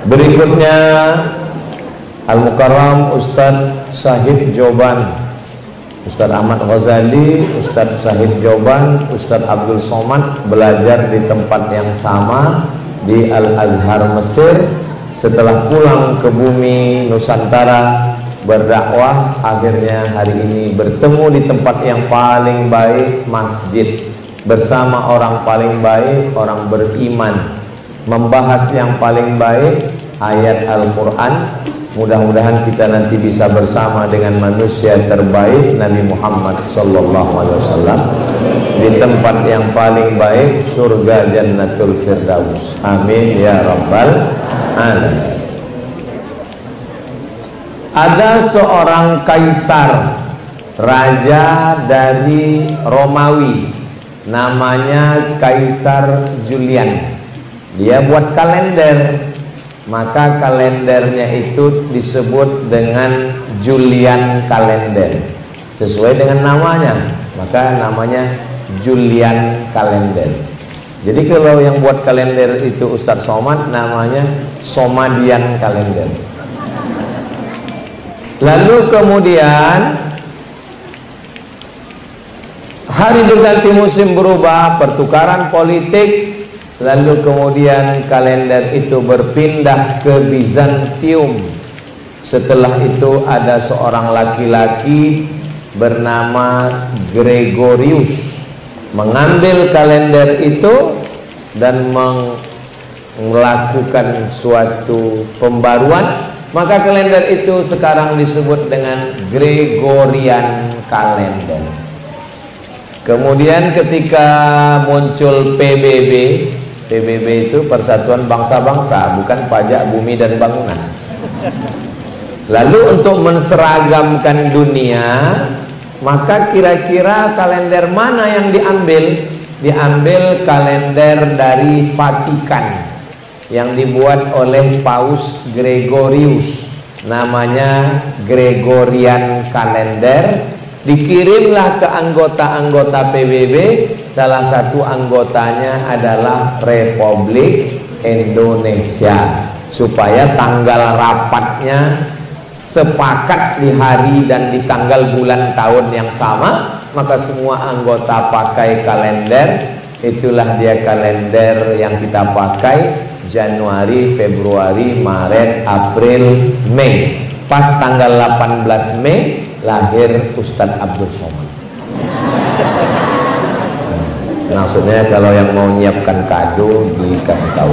Berikutnya Al-Mukarram Ustadz Syahid Joban, Ustadz Ahmad Ghazali, Ustadz Syahid Joban, Ustadz Abdul Somad belajar di tempat yang sama di Al-Azhar Mesir. Setelah pulang ke bumi Nusantara berdakwah, akhirnya hari ini bertemu di tempat yang paling baik, masjid, bersama orang paling baik, orang beriman, membahas yang paling baik, ayat Al-Quran. Mudah-mudahan kita nanti bisa bersama dengan manusia terbaik Nabi Muhammad SAW di tempat yang paling baik, surga Jannatul Firdaus. Amin ya rabbal alamin. Ada seorang kaisar, raja dari Romawi, namanya Kaisar Julian. Dia buat kalender, maka kalendernya itu disebut dengan Julian kalender, sesuai dengan namanya, maka namanya Julian kalender. Jadi kalau yang buat kalender itu Ustadz Somad, namanya Somadian kalender. Lalu kemudian hari berganti musim berubah, pertukaran politik. Lalu kemudian kalender itu berpindah ke Bizantium. Setelah itu ada seorang laki-laki bernama Gregorius mengambil kalender itu dan melakukan suatu pembaruan. Maka kalender itu sekarang disebut dengan Gregorian kalender. Kemudian ketika muncul PBB, PBB itu Persatuan Bangsa-Bangsa, bukan Pajak Bumi dan Bangunan. Lalu untuk menseragamkan dunia, maka kira-kira kalender mana yang diambil? Diambil kalender dari Vatikan yang dibuat oleh Paus Gregorius, namanya Gregorian kalender. Dikirimlah ke anggota-anggota PBB, salah satu anggotanya adalah Republik Indonesia, supaya tanggal rapatnya sepakat di hari dan di tanggal bulan tahun yang sama. Maka semua anggota pakai kalender. Itulah dia kalender yang kita pakai, Januari, Februari, Maret, April, Mei. Pas tanggal 18 Mei lahir Ustadz Abdul Somad. Maksudnya kalau yang mau nyiapkan kado dikasih tahu.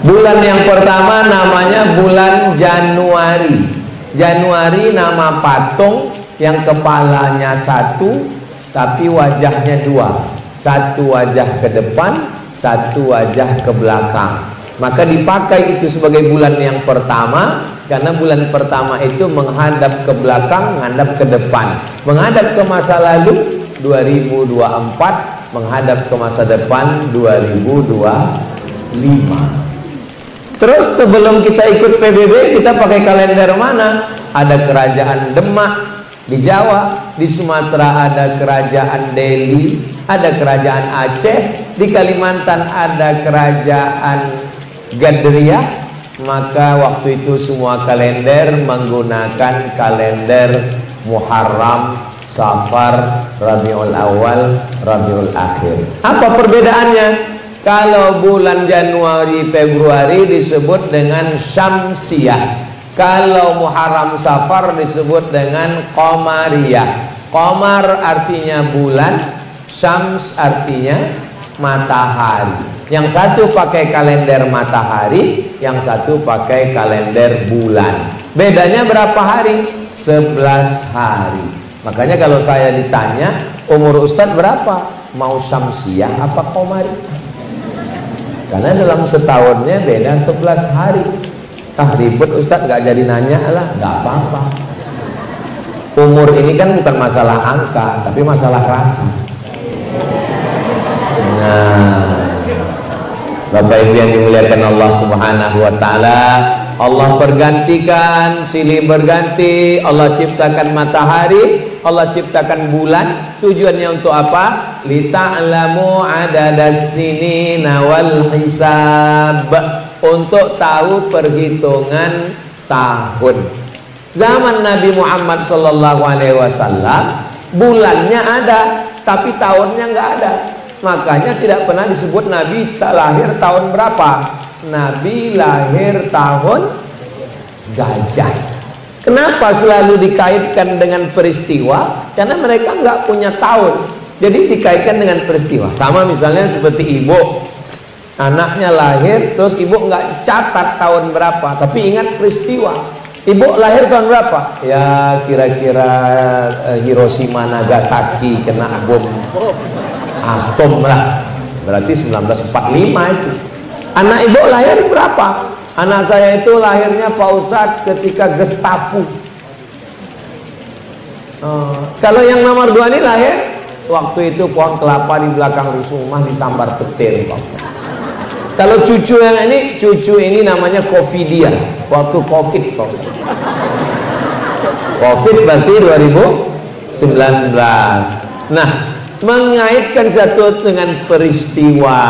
Bulan yang pertama namanya bulan Januari. Januari nama patung yang kepalanya satu tapi wajahnya dua. Satu wajah ke depan, satu wajah ke belakang. Maka dipakai itu sebagai bulan yang pertama, karena bulan pertama itu menghadap ke belakang, menghadap ke depan, menghadap ke masa lalu 2024, menghadap ke masa depan 2025. Terus sebelum kita ikut PBB, kita pakai kalender mana? Ada kerajaan Demak di Jawa, di Sumatera ada kerajaan Delhi, ada kerajaan Aceh, di Kalimantan ada kerajaan Gadriah. Maka waktu itu semua kalender menggunakan kalender Muharram, Safar, Rabiul Awal, Rabiul Akhir. Apa perbedaannya? Kalau bulan Januari, Februari disebut dengan Syamsiyah. Kalau Muharram, Safar disebut dengan Qamariyah. Qamar artinya bulan, Syams artinya matahari. Yang satu pakai kalender matahari, yang satu pakai kalender bulan. Bedanya berapa hari? 11 hari. Makanya kalau saya ditanya, umur Ustadz berapa? Mau Syamsiyah apa Qamari? Karena dalam setahunnya beda 11 hari. Ribet Ustadz, gak jadi nanya lah, gak apa-apa. Umur ini kan bukan masalah angka, tapi masalah rasa. Nah, Bapak Ibu yang dimuliakan Allah Subhanahu wa taala, Allah pergantikan, silih berganti, Allah ciptakan matahari, Allah ciptakan bulan, tujuannya untuk apa? Lita'lamu adadas sinina wal hisab, untuk tahu perhitungan tahun. Zaman Nabi Muhammad SAW bulannya ada, tapi tahunnya nggak ada. Makanya tidak pernah disebut Nabi tak lahir tahun berapa. Nabi lahir tahun gajah. Kenapa selalu dikaitkan dengan peristiwa? Karena mereka nggak punya tahun, jadi dikaitkan dengan peristiwa. Sama misalnya seperti ibu, anaknya lahir, terus ibu nggak catat tahun berapa, tapi ingat peristiwa. Ibu lahir tahun berapa? Ya kira-kira Hiroshima Nagasaki kena bom atom lah, berarti 1945 itu. Anak ibu lahir berapa? Anak saya itu lahirnya Pak Ustadz ketika Gestapo. Kalau yang nomor 2 ini lahir waktu itu pohon kelapa di belakang rumah disambar petir, Pak. Kalau cucu yang ini, cucu ini namanya Covidia, waktu Covid. Covid berarti 2019. Nah, mengaitkan satu dengan peristiwa,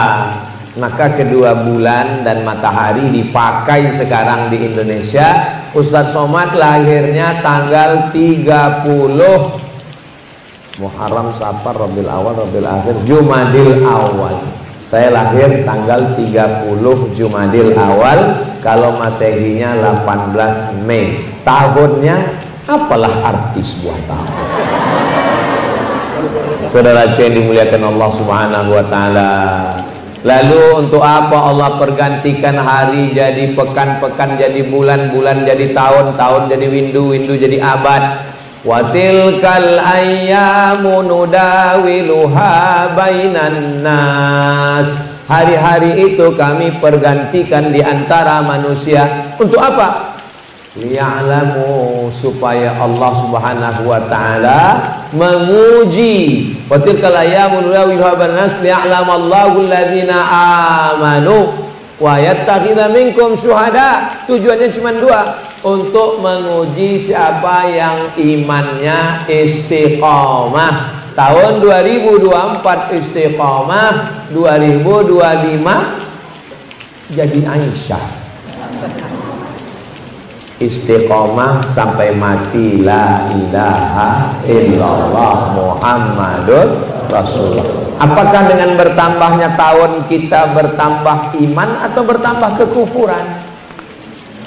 maka kedua bulan dan matahari dipakai sekarang di Indonesia. Ustadz Somad lahirnya tanggal 30 Muharram, Safar, Rabiul Awal, Rabiul Akhir, Jumadil Awal. Saya lahir tanggal 30 Jumadil Awal, kalau Masehinya 18 Mei. Tahunnya apalah arti sebuah tahun? Saudara yang dimuliakan Allah Subhanahu wa taala. Lalu untuk apa Allah pergantikan hari jadi pekan, pekan jadi bulan, bulan jadi tahun, tahun jadi windu, windu jadi abad. Wa tilkal ayyamu nudawiluha bainan nas. Hari-hari itu kami pergantikan di antara manusia. Untuk apa? Liya'lamu, supaya Allah Subhanahu wa taala menguji. Wa tilkal ayyamu nudawiluha bainan nas liya'lamallahu alladziina amanu wa yattakhidha minkum syuhada. Tujuannya cuma 2, untuk menguji siapa yang imannya istiqomah. Tahun 2024 istiqomah, 2025 jadi Aisyah. Istiqomah sampai mati, la ilaha illallah Muhammadur Rasulullah. Apakah dengan bertambahnya tahun kita bertambah iman atau bertambah kekufuran?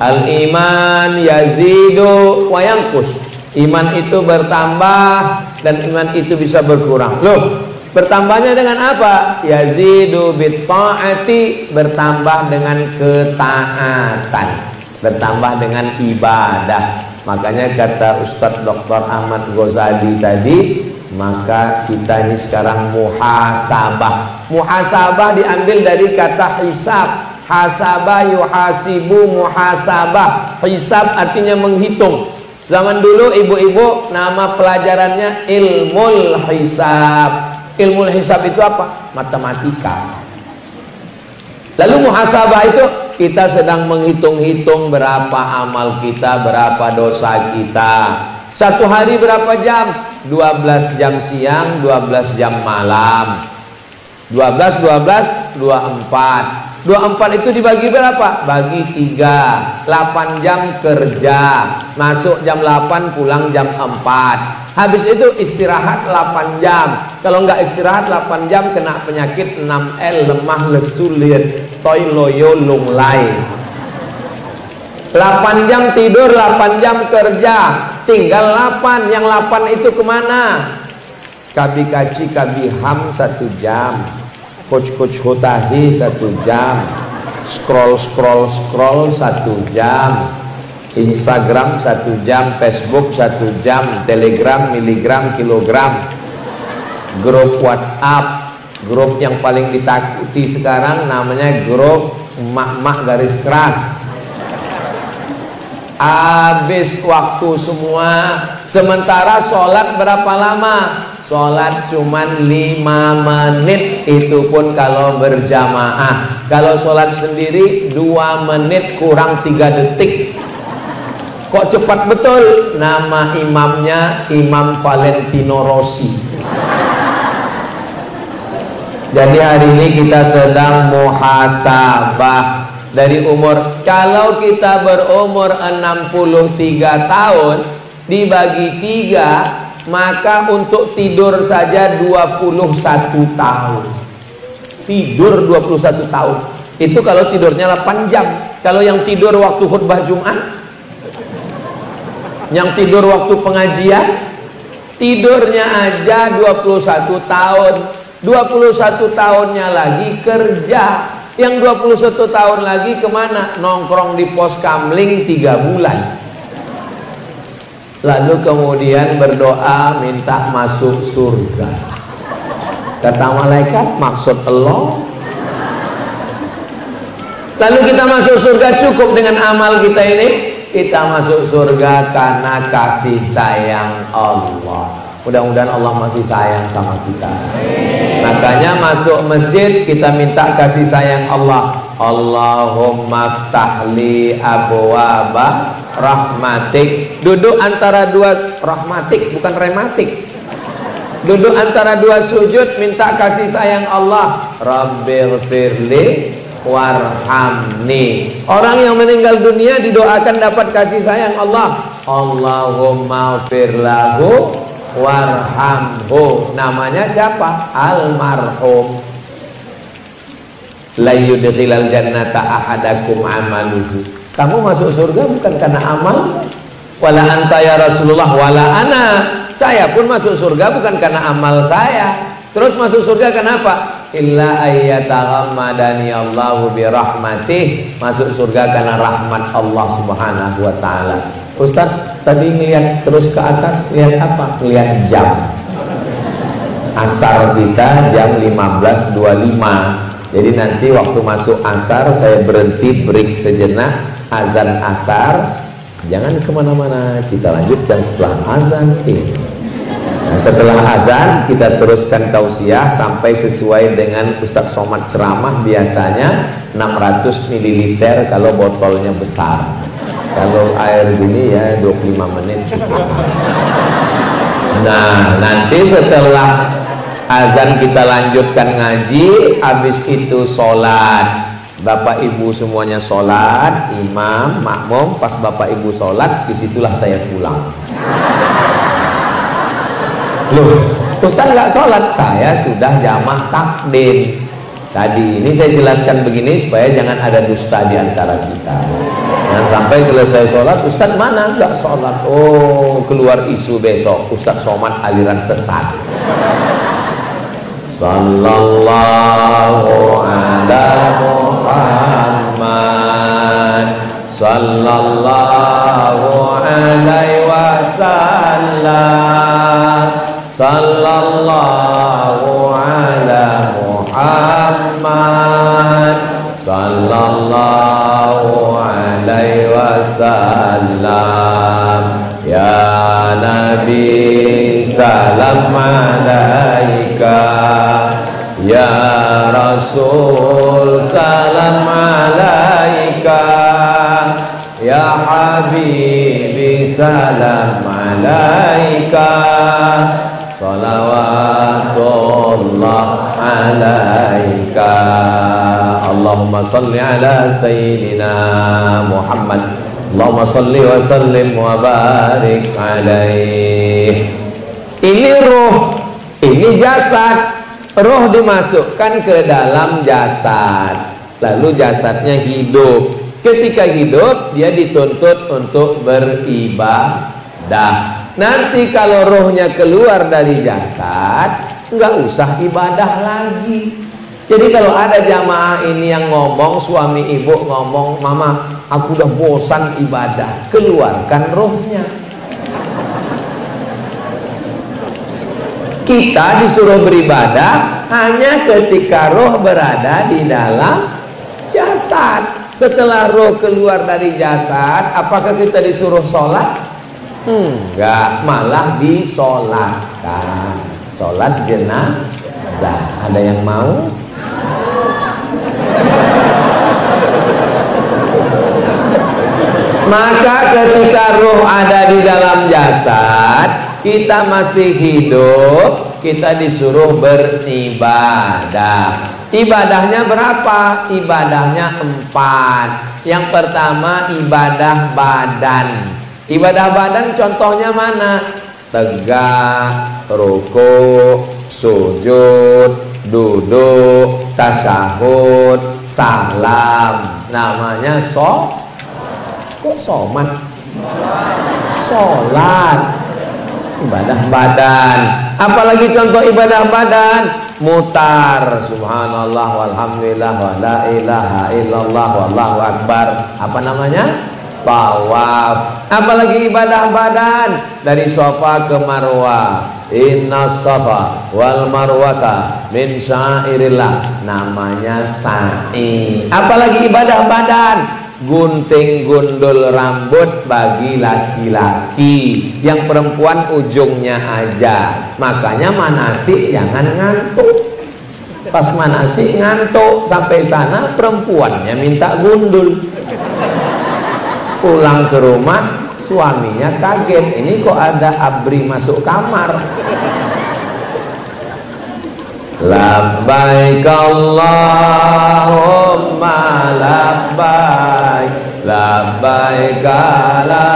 Al-iman yazidu wa yanqus. Iman itu bertambah dan iman itu bisa berkurang. Loh, bertambahnya dengan apa? Yazidu bit ta'ati, bertambah dengan ketaatan, bertambah dengan ibadah. Makanya kata Ustadz Dr. Ahmad Ghazali tadi, maka kita ini sekarang muhasabah. Muhasabah diambil dari kata hisab. Hasabah yuhasibu, muhasabah. Hisab artinya menghitung. Zaman dulu ibu-ibu nama pelajarannya ilmul hisab. Ilmul hisab itu apa? Matematika. Lalu muhasabah itu kita sedang menghitung-hitung berapa amal kita, berapa dosa kita. Satu hari berapa jam? 12 jam siang, 12 jam malam. 12, 24. 24 itu dibagi berapa? Bagi 3. 8 jam kerja, masuk jam 8, pulang jam 4. Habis itu istirahat 8 jam. Kalau nggak istirahat 8 jam kena penyakit 6L, lemah, lesu, liat, toy, loyo, lunglai. 8 jam tidur, 8 jam kerja, tinggal 8. Yang 8 itu kemana? Kabi kaci, kabi ham 1 jam, coach hotahi 1 jam, scroll 1 jam, Instagram 1 jam, Facebook 1 jam, Telegram, miligram, kilogram, grup WhatsApp, grup yang paling ditakuti sekarang namanya grup emak-emak garis keras. Habis waktu semua. Sementara sholat berapa lama? Sholat cuman 5 menit, itu pun kalau berjamaah. Kalau sholat sendiri 2 menit kurang 3 detik. Kok cepat betul? Nama imamnya Imam Valentino Rossi. Jadi hari ini kita sedang muhasabah dari umur. Kalau kita berumur 63 tahun dibagi 3, maka untuk tidur saja 21 tahun. Tidur 21 tahun. Itu kalau tidurnya 8 jam. Kalau yang tidur waktu khutbah Jumat, yang tidur waktu pengajian, tidurnya aja 21 tahun. 21 tahunnya lagi kerja. Yang 21 tahun lagi kemana? Nongkrong di pos kamling 3 bulan. Lalu kemudian berdoa minta masuk surga. Kata malaikat, maksud Allah. Lalu kita masuk surga cukup dengan amal kita ini. Kita masuk surga karena kasih sayang Allah. Mudah-mudahan Allah masih sayang sama kita. Makanya masuk masjid kita minta kasih sayang Allah. Allahumma ftahli abwaba rahmatik. Duduk antara dua rahmatik, bukan rematik. Duduk antara dua sujud minta kasih sayang Allah. Rabbighfirli warhamni. Orang yang meninggal dunia didoakan dapat kasih sayang Allah. Allahumma firlahu warhamhu. Namanya siapa? Almarhum. La yudkhilal jannata ahadakum amaluhu. Kamu masuk surga bukan karena amal. Wala anta ya Rasulullah wala ana. Saya pun masuk surga bukan karena amal saya. Terus masuk surga kenapa? Illa ayyataghammadani Allahu birahmatih. Masuk surga karena rahmat Allah Subhanahu wa taala. Ustaz, tadi ngelihat terus ke atas, lihat apa? Lihat jam. Asar kita jam 15.25. Jadi nanti waktu masuk asar saya berhenti break sejenak, azan asar. Jangan kemana-mana, kita lanjutkan setelah azan ini. Nah, setelah azan kita teruskan tausiah sampai sesuai dengan Ustadz Somad ceramah, biasanya 600 ml kalau botolnya besar. Kalau air gini ya 25 menit cukup. Nah, nanti setelah azan kita lanjutkan ngaji, habis itu sholat. Bapak ibu semuanya sholat, imam, makmum. Pas bapak ibu sholat, disitulah saya pulang. Loh, Ustaz nggak sholat? Saya sudah jamak takdim. Tadi ini saya jelaskan begini supaya jangan ada dusta di antara kita. Nah, sampai selesai sholat, Ustaz mana? Nggak sholat. Oh, keluar isu besok, Ustaz Somad aliran sesat. Sallallahu ala Muhammad, sallallahu alaihi wasallam, sallallahu ala Muhammad, sallallahu alaihi wasallam. Ya Nabi salam alaika, ya Rasul salam alaika, ya Habibi salam alaika, salawatullah alaika. Allahumma salli ala Sayyidina Muhammad, Allahumma salli wa sallim wa barik alaih. Ini ruh, ini jasad. Ruh dimasukkan ke dalam jasad, lalu jasadnya hidup. Ketika hidup dia dituntut untuk beribadah. Nanti kalau rohnya keluar dari jasad, nggak usah ibadah lagi. Jadi kalau ada jamaah ini yang ngomong, suami ibu ngomong, mama aku udah bosan ibadah, keluarkan rohnya. Kita disuruh beribadah hanya ketika roh berada di dalam jasad. Setelah roh keluar dari jasad, apakah kita disuruh sholat? Enggak, malah disolatkan. Sholat jenazah. Ada yang mau? Maka ketika ruh ada di dalam jasad, kita masih hidup, kita disuruh beribadah. Ibadahnya berapa? Ibadahnya 4. Yang pertama ibadah badan. Ibadah badan contohnya mana? Tegak, rukuk, sujud, duduk, tasyahud, salam. Namanya kok somat? Sholat. Ibadah badan. Apalagi contoh ibadah badan? Mutar, subhanallah walhamdulillah wa la ilaha illallah wallahu akbar. Apa namanya? Tawaf. Apalagi ibadah badan? Dari Safa ke Marwah. Inna safa wal marwata min syairillah. Namanya sa'i. Apalagi ibadah badan? Gunting gundul rambut bagi laki-laki, yang perempuan ujungnya aja. Makanya manasik jangan ngantuk. Pas manasik ngantuk, sampai sana perempuannya minta gundul. Pulang ke rumah suaminya kaget, ini kok ada ABRI masuk kamar. Labbaik Allahumma labbaik, labbaik la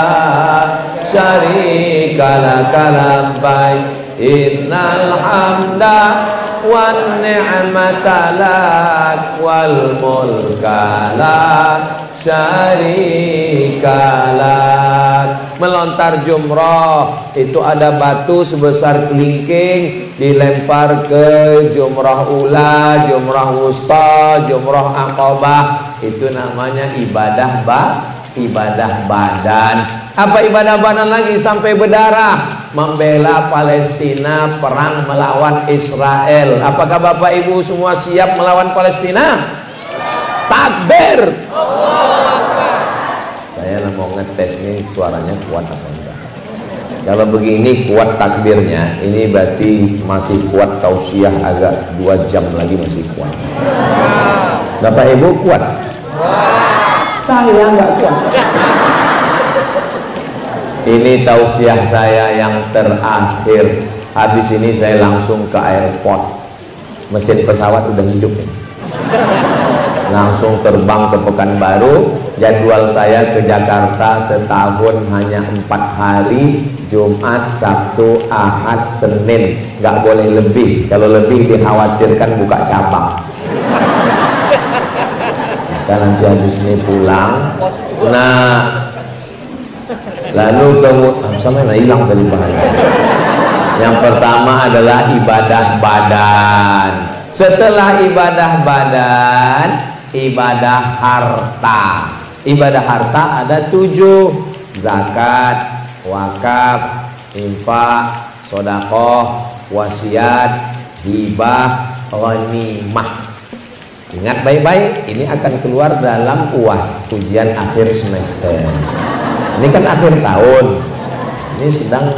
syarika laka labbaik, innal hamda wan ni'mata lak wal mulka la syarikalak. Melontar jumrah itu ada batu sebesar kelingking, dilempar ke jumrah ula, jumrah wusta, jumrah aqabah. Itu namanya ibadah badan. Apa ibadah badan lagi? Sampai berdarah, membela Palestina, perang melawan Israel. Apakah Bapak Ibu semua siap melawan Palestina? Takbir. Saya mau ngetes nih suaranya kuat apa enggak. Kalau begini kuat takbirnya, ini berarti masih kuat tausiah, agak 2 jam lagi masih kuat. Bapak Ibu kuat? Saya nggak kuat. Ini tausiah saya yang terakhir. Habis ini saya langsung ke airport. Mesin pesawat udah hidup ya. Langsung terbang ke Pekanbaru. Jadwal saya ke Jakarta setahun hanya 4 hari, Jumat, Sabtu, Ahad, Senin. Nggak boleh lebih. Kalau lebih dikhawatirkan buka cabang. Kita nanti habis ini pulang. Nah, lalu sama hilang dari bahaya. Yang pertama adalah ibadah badan. Setelah ibadah badan, ibadah harta. Ibadah harta ada 7: zakat, wakaf, infak, sedekah, wasiat, hibah, ghanimah. Ingat baik-baik, ini akan keluar dalam UAS, ujian akhir semester. Ini kan akhir tahun, ini sedang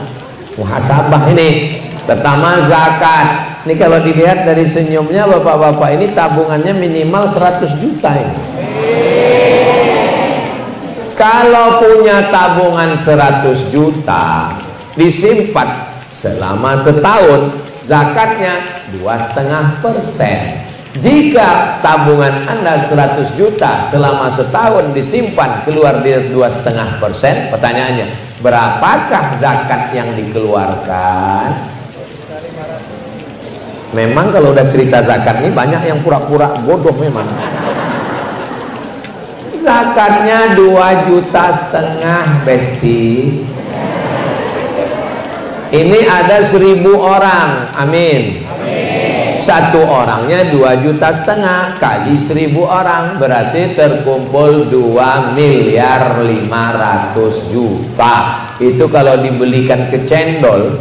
muhasabah ini. Pertama zakat. Ini kalau dilihat dari senyumnya bapak-bapak ini tabungannya minimal 100 juta ini. Kalau punya tabungan 100 juta disimpan selama setahun, zakatnya 2,5%. Jika tabungan Anda 100 juta selama setahun disimpan keluar di 2,5%, pertanyaannya, berapakah zakat yang dikeluarkan? Memang kalau udah cerita zakat ini banyak yang pura-pura bodoh memang. Zakatnya 2,5 juta, Besti. Ini ada 1.000 orang, amin. Satu orangnya 2,5 juta kali 1.000 orang, berarti terkumpul 2.500.000.000. Itu kalau dibelikan ke cendol,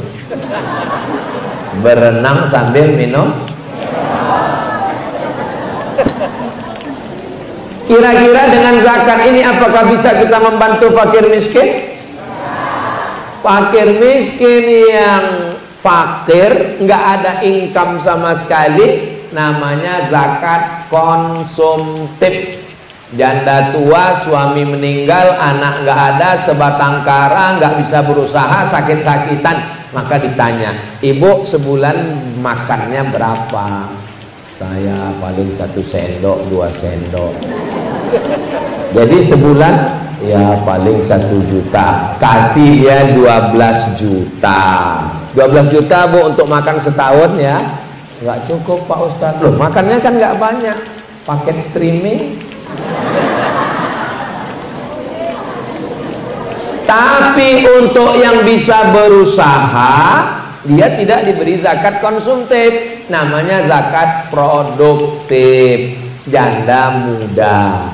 berenang sambil minum. Kira-kira dengan zakat ini apakah bisa kita membantu fakir miskin? Fakir miskin yang fakir, nggak ada income sama sekali, namanya zakat konsumtif. Janda tua, suami meninggal, anak nggak ada, sebatang kara, nggak bisa berusaha, sakit-sakitan. Maka ditanya, ibu sebulan makannya berapa? Saya paling 1 sendok, 2 sendok. Jadi sebulan ya paling 1 juta. Kasih dia 12 juta. 12 juta bu untuk makan setahun ya. Nggak cukup Pak Ustadz. Loh makannya kan nggak banyak. Paket streaming. Tapi untuk yang bisa berusaha, dia tidak diberi zakat konsumtif, namanya zakat produktif. Janda muda,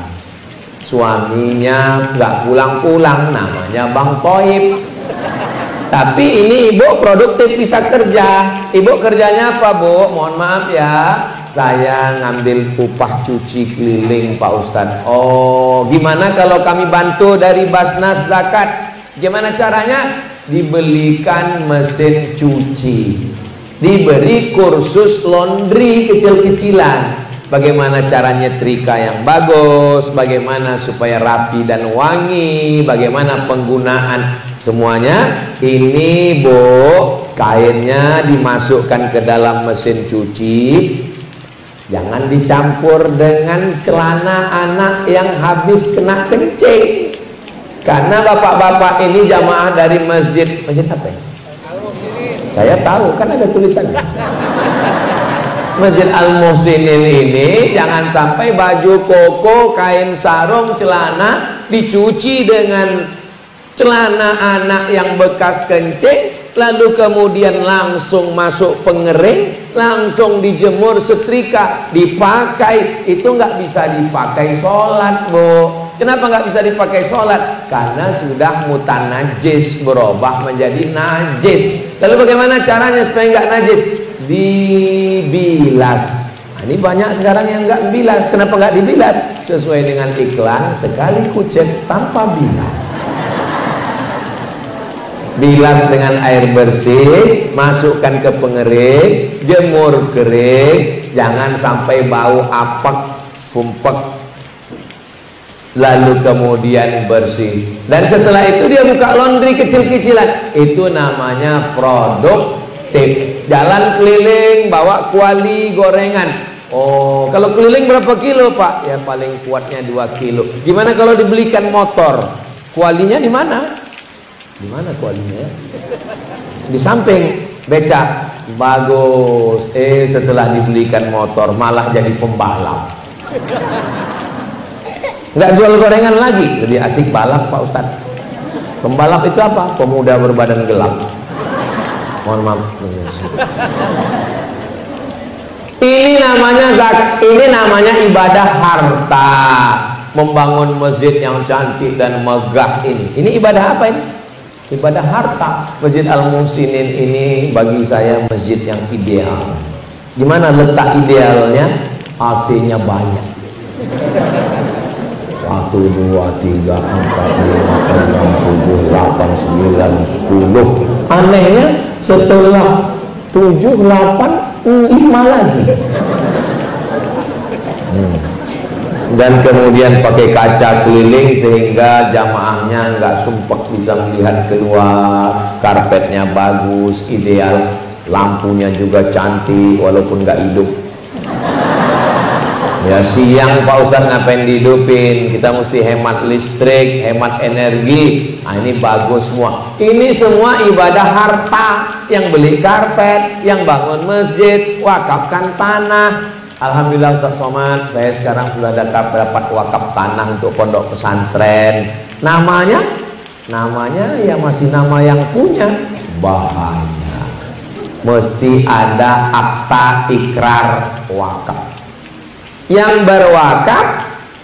suaminya nggak pulang-pulang, namanya Bang Toib. Tapi ini ibu produktif, bisa kerja. Ibu kerjanya apa bu? Mohon maaf ya, saya ngambil upah cuci keliling Pak Ustadz. Oh, gimana kalau kami bantu dari Basnas Zakat? Gimana caranya? Dibelikan mesin cuci, diberi kursus laundry kecil-kecilan. Bagaimana cara nyetrika yang bagus, bagaimana supaya rapi dan wangi, bagaimana penggunaan semuanya. Ini bu, kainnya dimasukkan ke dalam mesin cuci. Jangan dicampur dengan celana anak yang habis kena kencing. Karena bapak-bapak ini jamaah dari masjid apa ya? Saya tahu, kan ada tulisannya. Masjid Al-Muhsinin ini jangan sampai baju koko, kain sarung, celana dicuci dengan celana anak yang bekas kencing, lalu kemudian langsung masuk pengering, langsung dijemur, setrika, dipakai. Itu nggak bisa dipakai sholat bu. Kenapa nggak bisa dipakai sholat? Karena sudah mutanajis, berubah menjadi najis. Lalu bagaimana caranya supaya nggak najis? Dibilas. Nah, ini banyak sekarang yang nggak bilas. Kenapa nggak dibilas? Sesuai dengan iklan, sekali kucek tanpa bilas. Bilas dengan air bersih, masukkan ke pengering, jemur kering, jangan sampai bau apek, sumpek. Lalu kemudian bersih, dan setelah itu dia buka laundry kecil-kecilan. Itu namanya produktif. Jalan keliling bawa kuali gorengan. Oh, kalau keliling berapa kilo pak? Ya paling kuatnya 2 kilo. Gimana kalau dibelikan motor? Kualinya di mana? Di mana kualinya? Di samping becak. Bagus. Setelah dibelikan motor malah jadi pembalap. Nggak jual gorengan lagi, lebih asik balap Pak Ustadz. Pembalap itu apa? Pemuda berbadan gelap. Mohon maaf. Ini namanya ibadah harta. Membangun masjid yang cantik dan megah ini. Ini ibadah apa ini? Ibadah harta. Masjid Al-Muhsinin ini bagi saya masjid yang ideal. Gimana letak idealnya? AC-nya banyak. 1, 2, 3, 4, 5, 6, 7, 8, 9, 10. Anehnya setelah 7, 8, 5 lagi. Dan kemudian pakai kaca keliling sehingga jamaahnya nggak sumpek, bisa melihat keluar. Karpetnya bagus, ideal. Lampunya juga cantik walaupun nggak hidup. Ya siang Pak Ustadz ngapain dihidupin? Kita mesti hemat listrik, hemat energi. Nah, ini bagus semua. Ini semua ibadah harta. Yang beli karpet, yang bangun masjid, wakafkan tanah. Alhamdulillah Ustadz Somad, saya sekarang sudah dapat wakaf tanah untuk pondok pesantren. Namanya ya masih nama yang punya. Bahaya. Mesti ada akta ikrar wakaf. Yang berwakaf,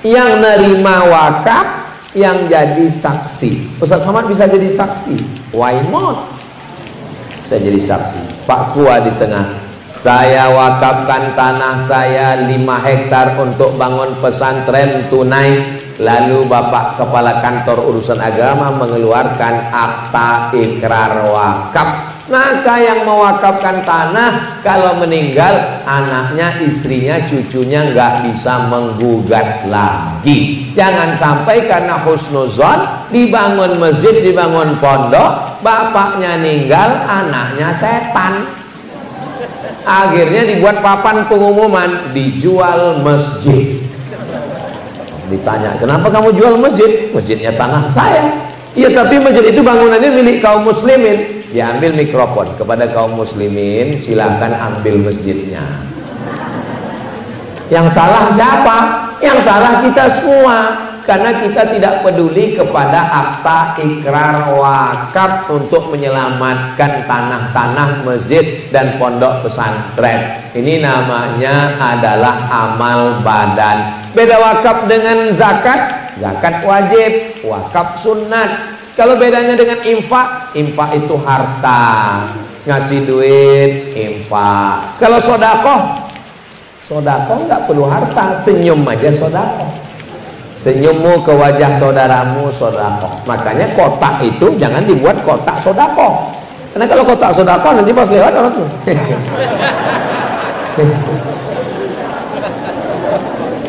yang nerima wakaf, yang jadi saksi. Ustadz Somad bisa jadi saksi. Why not? Saya jadi saksi. Pak Kua di tengah. Saya wakafkan tanah saya 5 hektar untuk bangun pesantren tunai. Lalu Bapak Kepala Kantor Urusan Agama mengeluarkan akta ikrar wakaf. Maka yang mewakafkan tanah kalau meninggal, anaknya, istrinya, cucunya nggak bisa menggugat lagi. Jangan sampai karena husnuzon dibangun masjid, dibangun pondok, bapaknya meninggal, anaknya setan. Akhirnya dibuat papan pengumuman, dijual masjid. Ditanya, kenapa kamu jual masjid? Masjidnya tanah saya. Iya, tapi masjid itu bangunannya milik kaum muslimin. Diambil mikrofon kepada kaum muslimin, silahkan ambil masjidnya. Yang salah siapa? Yang salah kita semua, karena kita tidak peduli kepada akta ikrar wakaf untuk menyelamatkan tanah-tanah masjid dan pondok pesantren. Ini namanya adalah amal badan. Beda wakaf dengan zakat. Zakat wajib, wakaf sunat. Kalau bedanya dengan infak, infak itu harta, ngasih duit, infak. Kalau sodakoh, sodakoh nggak perlu harta, senyum aja sodakoh. Senyummu ke wajah saudaramu sodakoh. Makanya kotak itu jangan dibuat kotak sodakoh. Karena kalau kotak sodakoh nanti pas lewat langsung.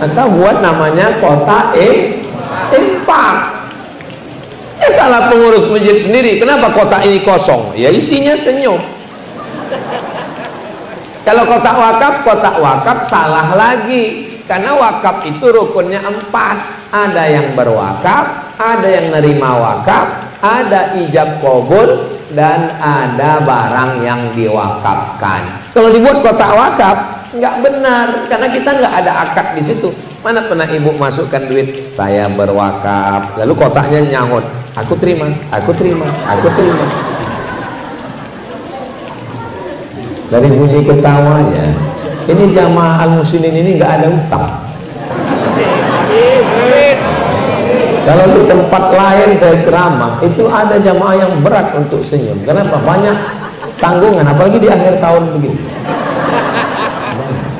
Atau buat namanya kotak infak. Ya salah pengurus masjid sendiri. Kenapa kotak ini kosong? Ya isinya senyum. Kalau kotak wakaf salah lagi. Karena wakaf itu rukunnya 4. Ada yang berwakaf, ada yang nerima wakaf, ada ijab qabul, dan ada barang yang diwakafkan. Kalau dibuat kotak wakaf nggak benar, karena kita nggak ada akad di situ. Mana pernah ibu masukkan duit, saya berwakaf, lalu kotaknya nyahut, aku terima, aku terima, aku terima. Dari bunyi ketawanya, ini jamaah al-muslimin ini nggak ada utang. Kalau di tempat lain saya ceramah, itu ada jamaah yang berat untuk senyum. Kenapa? Banyak tanggungan, apalagi di akhir tahun begini.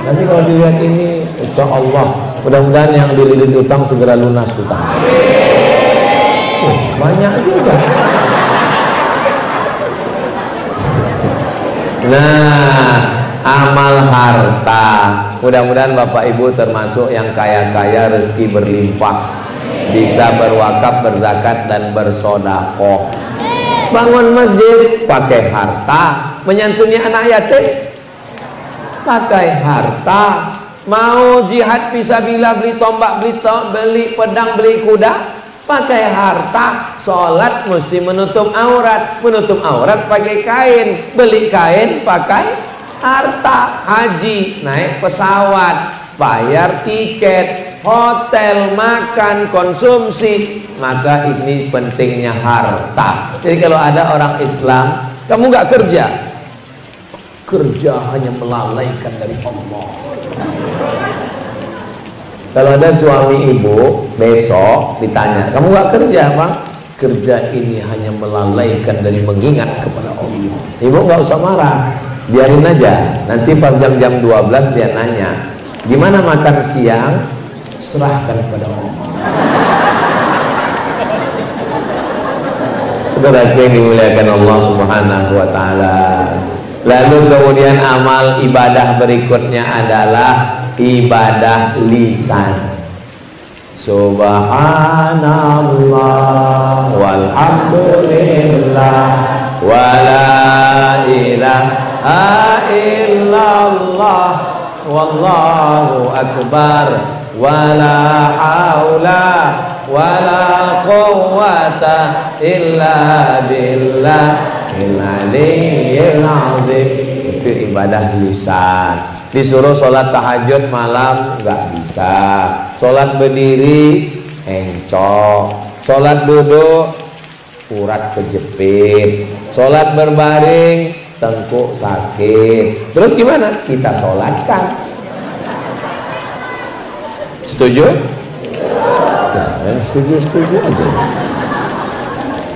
Tapi kalau dilihat ini, insya Allah, mudah-mudahan yang dililit utang segera lunas utang. Banyak juga. Nah, amal harta. Mudah-mudahan Bapak Ibu termasuk yang kaya-kaya, rezeki berlimpah, bisa berwakaf, berzakat, dan bersodakoh. Bangun masjid pakai harta, menyantuni anak yatim pakai harta, mau jihad fisabilillah, beli tombak, beli pedang, beli kuda pakai harta. Sholat mesti menutup aurat pakai kain, beli kain pakai harta. Haji naik pesawat, bayar tiket, hotel, makan, konsumsi. Maka ini pentingnya harta. Jadi kalau ada orang Islam, kamu nggak kerja hanya melalaikan dari Allah. Kalau ada suami ibu besok ditanya, kamu nggak kerja Bang? Kerja ini hanya melalaikan dari mengingat kepada Allah. Ibu nggak usah marah, biarin aja. Nanti pas jam-jam 12 dia nanya, gimana makan siang? Serahkan kepada Allah. Saudara yang dimuliakan Allah Subhanahu wa taala. Lalu kemudian amal ibadah berikutnya adalah ibadah lisan. Subhanallah walhamdulillah wala ilaha illallah wallahu akbar wala haula wala quwwata illa billahil aliyyil azim. Itu ibadah lisan. Disuruh sholat tahajud malam nggak bisa, sholat berdiri encok, sholat duduk urat kejepit, sholat berbaring tengkuk sakit. Terus gimana? Kita sholatkan. Setuju? Ya, setuju aja.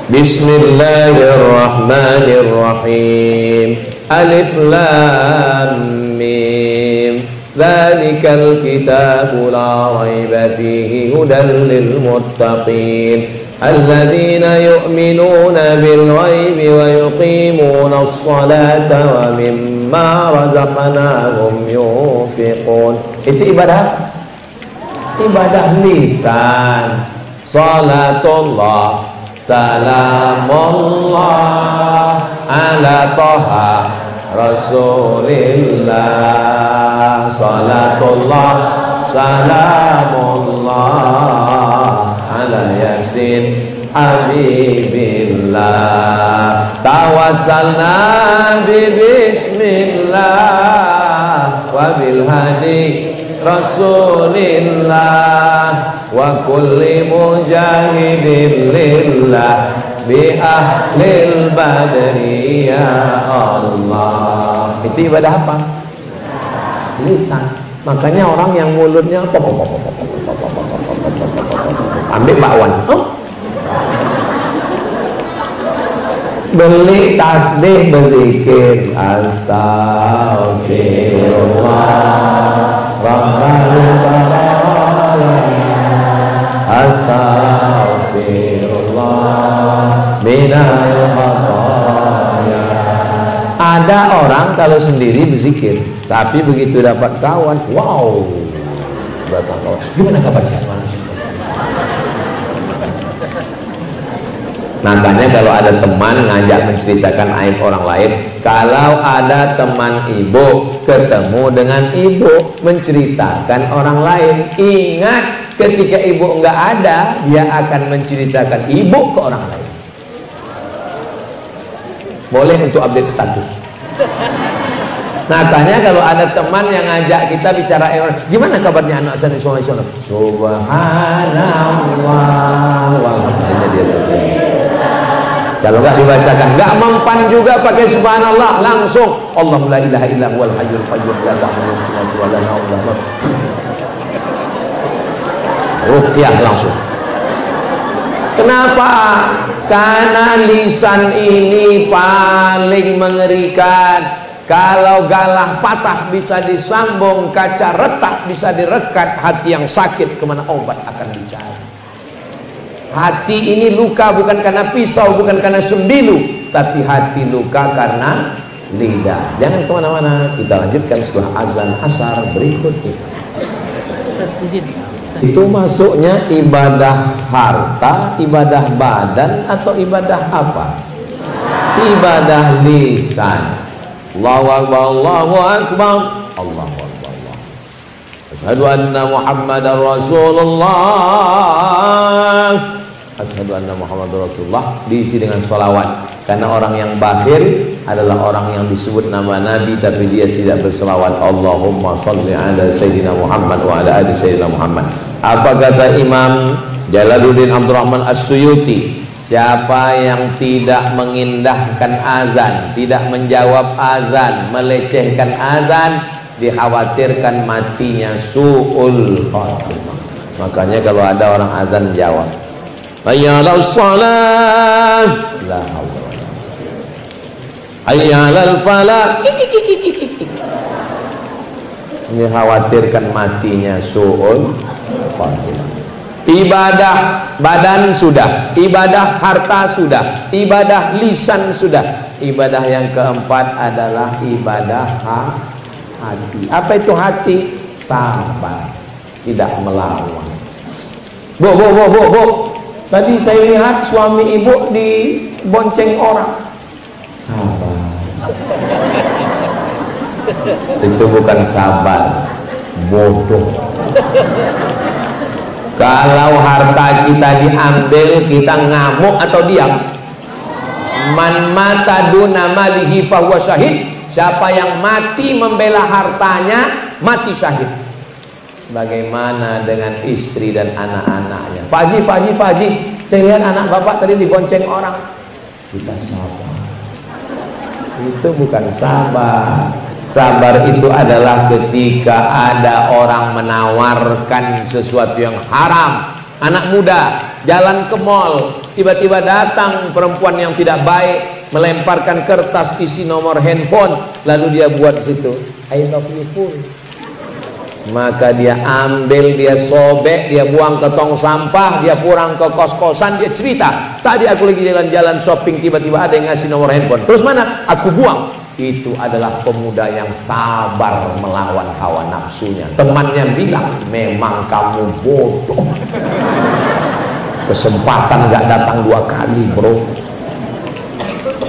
Bismillahirrahmanirrahim. Alif Lam Mim. Dzalikal kitabu la raiba fihi hudan lil muttaqin. alladzina yu'minuna bil ghaibi wa yuqimuna as-salata wa mimma razaqnahum yunfiqun. Itu ibadah, ibadah lisan. Salatullah salamullah ala toha Rasulillah. Salatullah salamullah ala yasin habibillah. Tawassalna bismillah wa bil hadi Rasulillah wa kulli mujahidin lillah bi ahlil badri ya Allah. Itu ibadah apa? Lisan. Makanya orang yang mulutnya ambil bakwan, beli tasbih berzikir astagfirullah rabbana astagfirullah minal khataya. Ada orang kalau sendiri berzikir, tapi begitu dapat kawan, wow, datang kawan, gimana kabar siapa? Makanya kalau ada teman ngajak menceritakan aib orang lain, kalau ada teman ibu ketemu dengan ibu menceritakan orang lain, ingat ketika ibu enggak ada, dia akan menceritakan ibu ke orang lain. Boleh untuk update status. Makanya kalau ada teman yang ngajak kita bicara, gimana kabarnya anak saya di Subhanallah, walhamdulillah, dia terjadi. Kalau nggak dibacakan, nggak mempan juga pakai subhanallah, langsung Allahu la ilaha illa huwal hayyul qayyum la ta'khudhuhu sinatun wa la nawm. Ruqyah langsung. Kenapa? Karena lisan ini paling mengerikan. Kalau galah patah bisa disambung, kaca retak bisa direkat, hati yang sakit kemana obat akan dicari. Hati ini luka bukan karena pisau, bukan karena sembilu, tapi hati luka karena lidah. Jangan kemana-mana, kita lanjutkan setelah azan asar berikut ini. Itu masuknya ibadah harta, ibadah badan, atau ibadah apa? Ibadah lisan. Allahu Akbar, Allahu Akbar, Allahu Akbar, Allah. Asyhadu anna Muhammadar Rasulullah. Asyhadu anna Muhammadar Rasulullah diisi dengan sholawat. Karena orang yang bakhil adalah orang yang disebut nama Nabi tapi dia tidak berselawat. Allahumma sholli ala Sayyidina Muhammad wa ala ali Sayyidina Muhammad. Apa kata Imam Jalaluddin Abdurrahman As-Suyuti? Siapa yang tidak mengindahkan azan, tidak menjawab azan, melecehkan azan, dikhawatirkan matinya su'ul khatimah. Makanya kalau ada orang azan jawab, hayya 'alas shalah, la haula wala quwwata, hayya 'alal falah, ini khawatirkan matinya su'ul khatimah. Ibadah badan sudah, ibadah harta sudah, ibadah lisan sudah. Ibadah yang keempat adalah ibadah hati. Apa itu hati? Sabar, tidak melawan. Bu, tadi saya lihat suami ibu dibonceng orang. Sabar. Itu bukan sabar, bodoh. Kalau harta kita diambil, kita ngamuk atau diam? Man mata duna malihi fahuwa syahid. Siapa yang mati membela hartanya, mati syahid. Bagaimana dengan istri dan anak-anaknya? Pak Haji, saya lihat anak bapak tadi dibonceng orang. Kita sabar. Itu bukan sabar. Sabar itu adalah ketika ada orang menawarkan sesuatu yang haram. Anak muda jalan ke mall, tiba-tiba datang perempuan yang tidak baik, melemparkan kertas isi nomor handphone, lalu dia buat situ I love you full. Maka dia ambil, dia sobek, dia buang ke tong sampah, dia pulang ke kos-kosan, dia cerita, tadi aku lagi jalan-jalan shopping, tiba-tiba ada yang ngasih nomor handphone. Terus mana? Aku buang. Itu adalah pemuda yang sabar melawan hawa nafsunya. Temannya bilang, memang kamu bodoh. Kesempatan gak datang 2 kali, bro.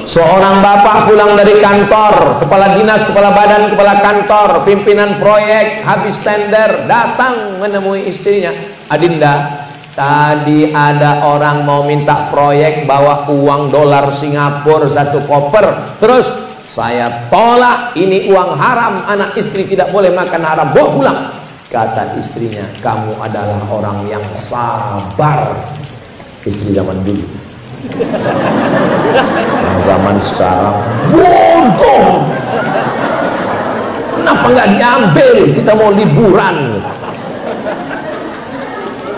Seorang bapak pulang dari kantor, kepala dinas, kepala badan, kepala kantor, pimpinan proyek, habis tender, datang menemui istrinya. Adinda, tadi ada orang mau minta proyek, bawa uang dolar Singapura 1 koper. Terus saya tolak, ini uang haram, anak istri tidak boleh makan haram, bawa pulang. Kata istrinya, kamu adalah orang yang sabar. Istri zaman dulu. Zaman sekarang bodoh. Kenapa nggak diambil? Kita mau liburan.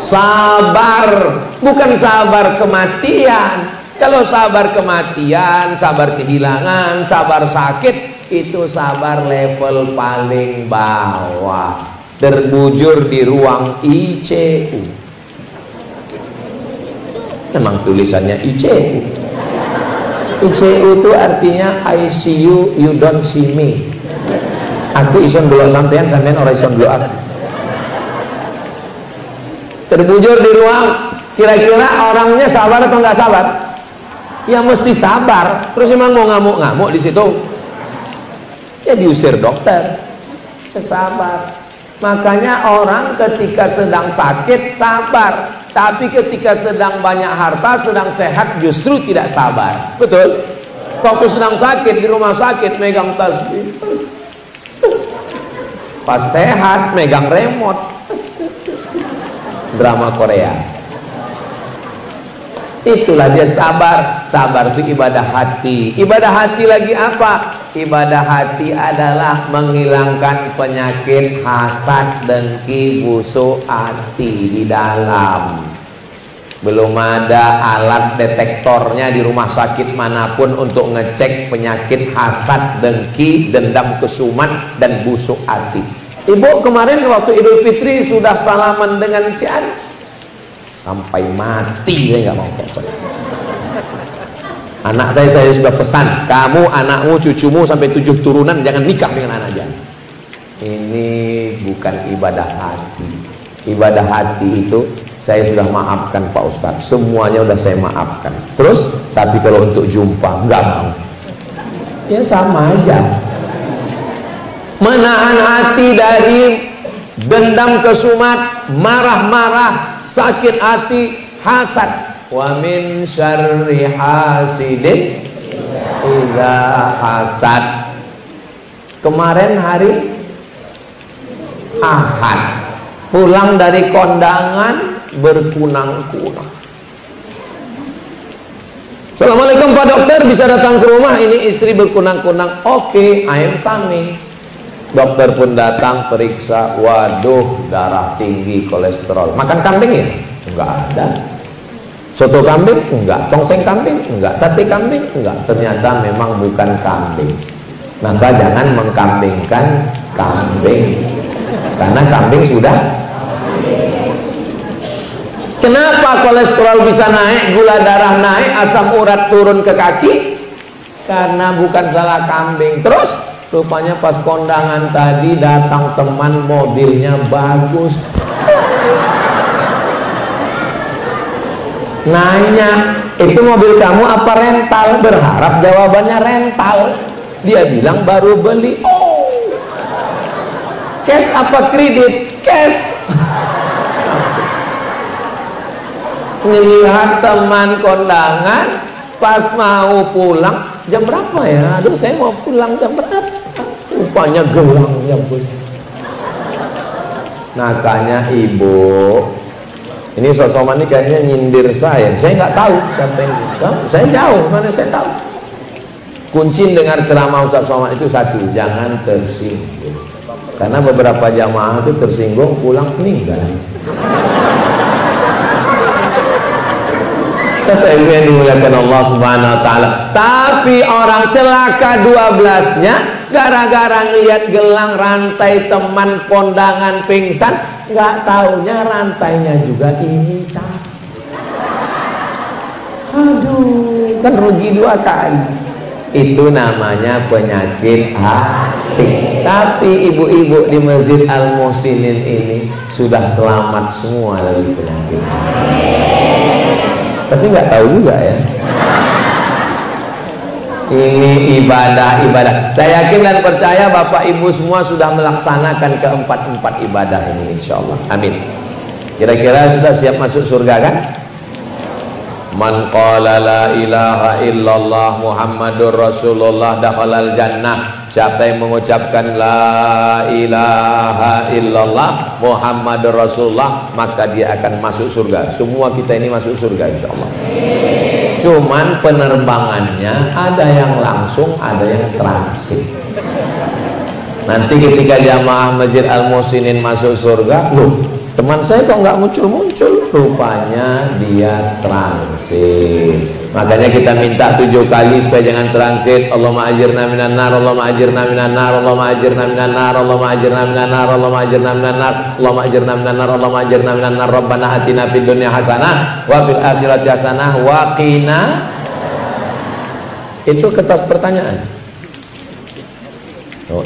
Sabar, bukan sabar kematian. Kalau sabar kematian, sabar kehilangan, sabar sakit, itu sabar level paling bawah. Terbujur di ruang ICU. Memang tulisannya ICU. ICU itu artinya I see you, you don't see me. Aku ison dulu sampean, sampean orang ison dulu aku. Terbujur di ruang, kira-kira orangnya sabar atau nggak sabar? Ya mesti sabar. Terus emang mau ngamuk-ngamuk di situ? Ya diusir dokter. Sabar. Makanya orang ketika sedang sakit sabar, tapi ketika sedang banyak harta, sedang sehat justru tidak sabar. Betul? Waktu sedang sakit di rumah sakit megang tasbih, pas sehat megang remote. Drama Korea. Itulah dia sabar. Sabar itu ibadah hati. Ibadah hati lagi apa? Ibadah hati adalah menghilangkan penyakit hasad, dengki, busuk hati di dalam. Belum ada alat detektornya di rumah sakit manapun untuk ngecek penyakit hasad, dengki, dendam kesumat, dan busuk hati. Ibu kemarin waktu Idul Fitri sudah salaman dengan si An. Sampai mati saya nggak mau pesan. Anak saya sudah pesan, kamu, anakmu, cucumu sampai 7 turunan jangan nikah dengan anak jangan. Ini bukan ibadah hati. Ibadah hati itu saya sudah maafkan Pak Ustadz, semuanya sudah saya maafkan. Terus, tapi kalau untuk jumpa nggak mau. Ya sama aja. Menahan hati dari dendam kesumat, marah-marah, sakit hati, hasad. Wa min syarri hasidin idza hasad. Kemarin hari Ahad, pulang dari kondangan berkunang-kunang. Assalamualaikum Pak Dokter, bisa datang ke rumah, ini istri berkunang-kunang. Oke, I am coming. Dokter pun datang, periksa, waduh, darah tinggi, kolesterol. Makan kambing ya? Enggak ada. Soto kambing? Enggak. Tongseng kambing? Enggak. Sate kambing? Enggak. Ternyata memang bukan kambing. Maka jangan mengkambingkan kambing, karena kambing sudah. Kenapa kolesterol bisa naik, gula darah naik, asam urat turun ke kaki? Karena bukan salah kambing. Terus rupanya pas kondangan tadi datang teman, mobilnya bagus. Nanya, itu mobil kamu apa rental? Berharap jawabannya rental. Dia bilang baru beli. Oh, cash apa kredit? Cash. Ngelihat teman kondangan, pas mau pulang, jam berapa ya? Aduh, saya mau pulang jam berapa? Rupanya gelangnya bos. Makanya ibu, ini Ustaz Somad ini kayaknya nyindir saya nggak tahu siapa yang tahu. Saya jauh, mana saya tahu. Kunci dengar ceramah Ustaz Somad itu satu, jangan tersinggung. Karena beberapa jamaah itu tersinggung pulang meninggal. Kata ilmu yang dimuliakan Allah Subhanahu wa taala. Tapi orang celaka 12-nya gara-gara ngelihat gelang rantai teman kondangan pingsan, nggak taunya rantainya juga imitasi. Aduh, kan rugi 2 kali. Itu namanya penyakit hati. Tapi ibu-ibu di Masjid Al-Muhsinin ini sudah selamat semua dari penyakit hati. Tapi nggak tahu juga ya. Ini ibadah-ibadah. Saya yakin dan percaya Bapak Ibu semua sudah melaksanakan keempat ibadah ini, insya Allah. Amin. Kira-kira sudah siap masuk surga kan? Man qala la ilaha illallah Muhammadur Rasulullah dakhalal jannah. Siapa yang mengucapkan la ilaha illallah Muhammadur Rasulullah, maka dia akan masuk surga. Semua kita ini masuk surga insyaallah. Cuman penerbangannya ada yang langsung, ada yang transit. Nanti ketika jamaah Masjid Al-Muhsinin masuk surga, loh, teman saya kok nggak muncul-muncul? Rupanya dia transit. Makanya kita minta 7 kali supaya jangan transit. Allahumma ajirna minan nar, Allahumma ajirna minan nar, Allahumma ajirna minan nar, Allahumma ajirna minan nar, Allahumma ajirna minan nar, Allahumma ajirna minan nar, Allahumma ajirna minan nar. Rabbana atina fid dunya hasanah wa fil akhirati hasanah wa qina. Itu kertas pertanyaan. Oh,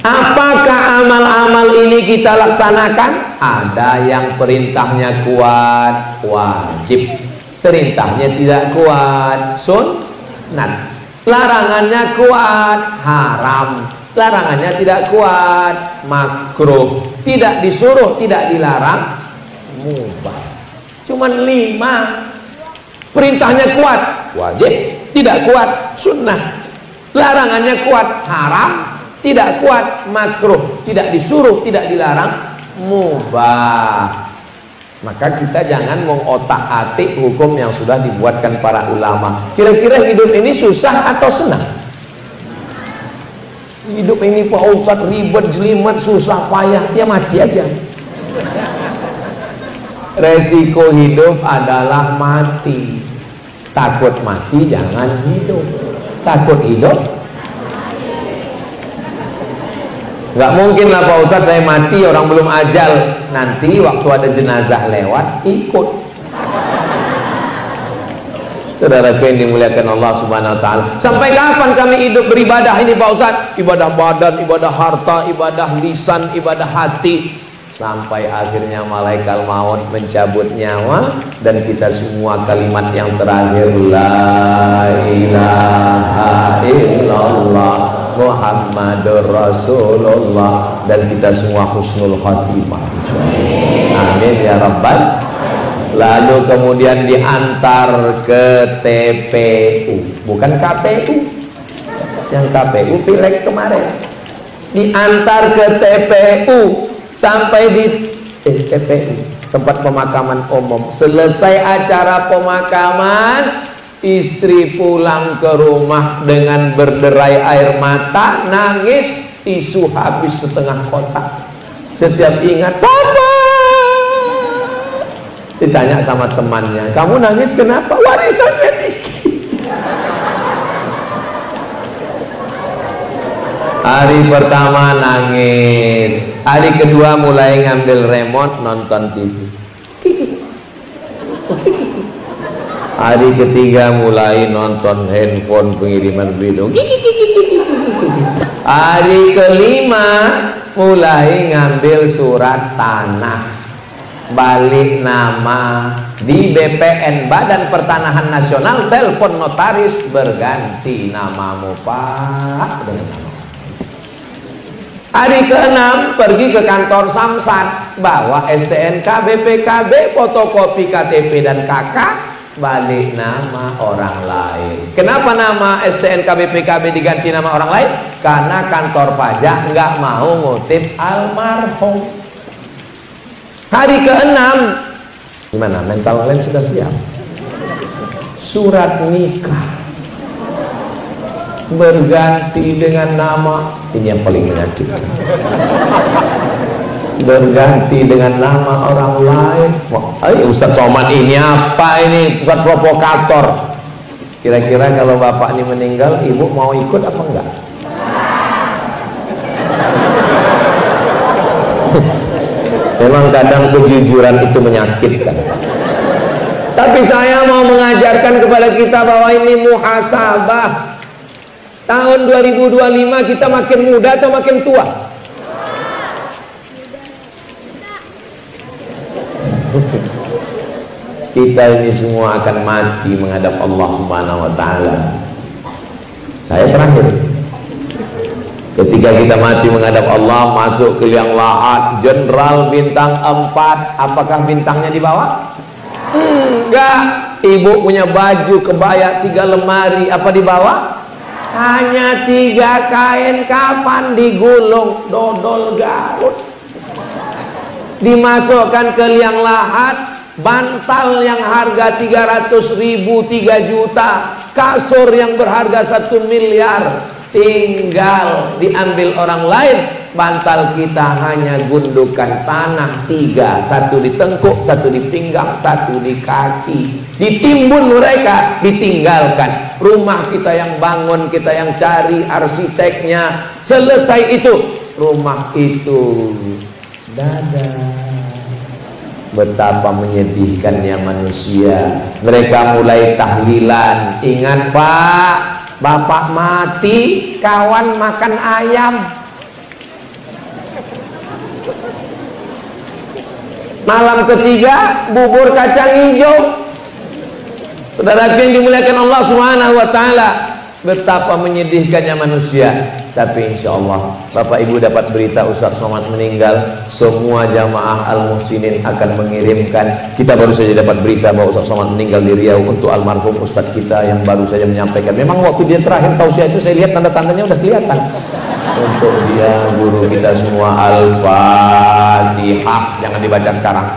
apakah amal-amal ini kita laksanakan? Ada yang perintahnya kuat, wajib. Perintahnya tidak kuat, sunnat. Larangannya kuat, haram. Larangannya tidak kuat, makruh. Tidak disuruh, tidak dilarang, mubah. Cuman 5. Perintahnya kuat, wajib. Tidak kuat, sunnah. Larangannya kuat, haram. Tidak kuat, makruh. Tidak disuruh, tidak dilarang, mubah. Maka kita jangan mengotak-atik hukum yang sudah dibuatkan para ulama. Kira-kira hidup ini susah atau senang? Hidup ini Pak Ustadz ribet, jelimet, susah, payah, ya mati aja. Resiko hidup adalah mati. Takut mati jangan hidup. Takut hidup, nggak mungkin lah Pak Ustadz saya mati orang belum ajal. Nanti waktu ada jenazah lewat ikut. Saudaraku yang dimuliakan Allah Subhanahu Wa Taala, sampai kapan kami hidup beribadah ini Pak Ustadz? Ibadah badan, ibadah harta, ibadah lisan, ibadah hati, sampai akhirnya malaikat maut mencabut nyawa dan kita semua kalimat yang terakhir la ilaha illallah Muhammadur Rasulullah, dan kita semua husnul khatimah. Amin ya rabbal. Lalu kemudian diantar ke TPU, bukan KPU. Yang KPU pileg kemarin. Diantar ke TPU sampai di TPU, tempat pemakaman umum. Selesai acara pemakaman, istri pulang ke rumah dengan berderai air mata, nangis, tisu habis setengah kotak. Setiap ingat, Papa, ditanya sama temannya, kamu nangis kenapa? Warisannya dikit. Hari pertama nangis, hari kedua mulai ngambil remote nonton TV. Hari ketiga mulai nonton handphone pengiriman video. Hari kelima mulai ngambil surat tanah balik nama di BPN, Badan Pertanahan Nasional, telepon notaris berganti namamu Pak dengan nama. Hari ke-6 pergi ke kantor Samsat, bawa STNK, BPKB, fotokopi KTP dan KK, balik nama orang lain. Kenapa nama STNK BPKB diganti nama orang lain? Karena kantor pajak nggak mau ngutip almarhum. Hari ke-6 gimana? Mental kalian sudah siap? Surat nikah berganti dengan nama, ini yang paling menyakitkan, berganti dengan nama orang lain. Wah, Ustadz Somad ini apa ini? Ustadz provokator. Kira-kira kalau bapak ini meninggal, ibu mau ikut apa enggak? Memang kadang kejujuran itu menyakitkan. Tapi saya mau mengajarkan kepada kita bahwa ini muhasabah. Tahun 2025 kita makin muda atau makin tua? Kita ini semua akan mati menghadap Allah Subhanahu wa taala. Saya terakhir. Ketika kita mati menghadap Allah, masuk ke liang lahat, jenderal bintang 4, apakah bintangnya di bawah? Enggak. Ibu punya baju kebaya 3 lemari, apa di bawah? Hanya 3 kain kafan digulung, dodol Garut. Dimasukkan ke liang lahat, bantal yang harga 300.000 3 juta, kasur yang berharga 1 miliar, tinggal diambil orang lain. Bantal kita hanya gundukan tanah 3, 1 di tengkuk, 1 di pinggang, 1 di kaki. Ditimbun mereka, ditinggalkan. Rumah kita yang bangun, kita yang cari arsiteknya, selesai itu rumah itu dadah. Betapa menyedihkannya manusia. Mereka mulai tahlilan. Ingat Pak, bapak mati, kawan makan ayam. Malam ketiga bubur kacang hijau. Saudara yang dimuliakan Allah Subhanahu wa taala, betapa menyedihkannya manusia. Tapi insya Allah Bapak Ibu dapat berita Ustaz Somad meninggal, semua jamaah Al-Muhsinin akan mengirimkan. Kita baru saja dapat berita bahwa Ustaz Somad meninggal di Riau untuk almarhum Ustaz kita yang baru saja menyampaikan. Memang waktu dia terakhir tausiah itu saya lihat tanda-tandanya udah kelihatan. Untuk dia guru kita semua, Al-Fatihah, jangan dibaca sekarang.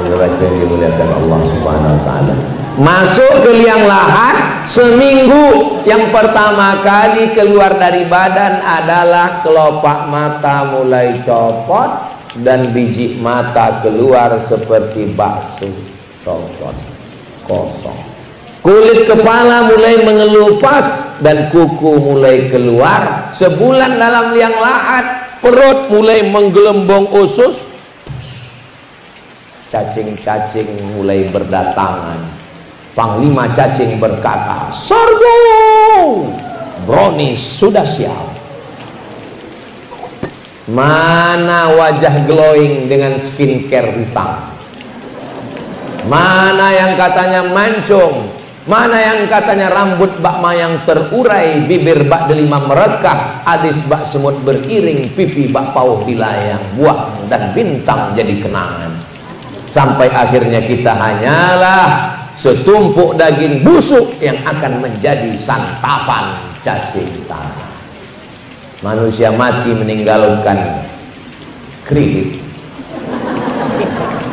Yang dimuliakan Allah Subhanahu wa taala. Masuk ke liang lahat seminggu, yang pertama kali keluar dari badan adalah kelopak mata mulai copot dan biji mata keluar seperti bakso copot kosong. Kulit kepala mulai mengelupas dan kuku mulai keluar. Sebulan dalam liang lahat, perut mulai menggelembung usus, cacing-cacing mulai berdatangan. Panglima cacing berkata, "Serbu, brownies sudah siap." Mana wajah glowing dengan skincare hitam? Mana yang katanya mancung? Mana yang katanya rambut bak mayang terurai, bibir bak delima merekah, alis bak semut beriring, pipi bak pauh dilayang, buah dan bintang jadi kenangan. Sampai akhirnya kita hanyalah setumpuk daging busuk yang akan menjadi santapan cacing tanah. Manusia mati meninggalkan kredit.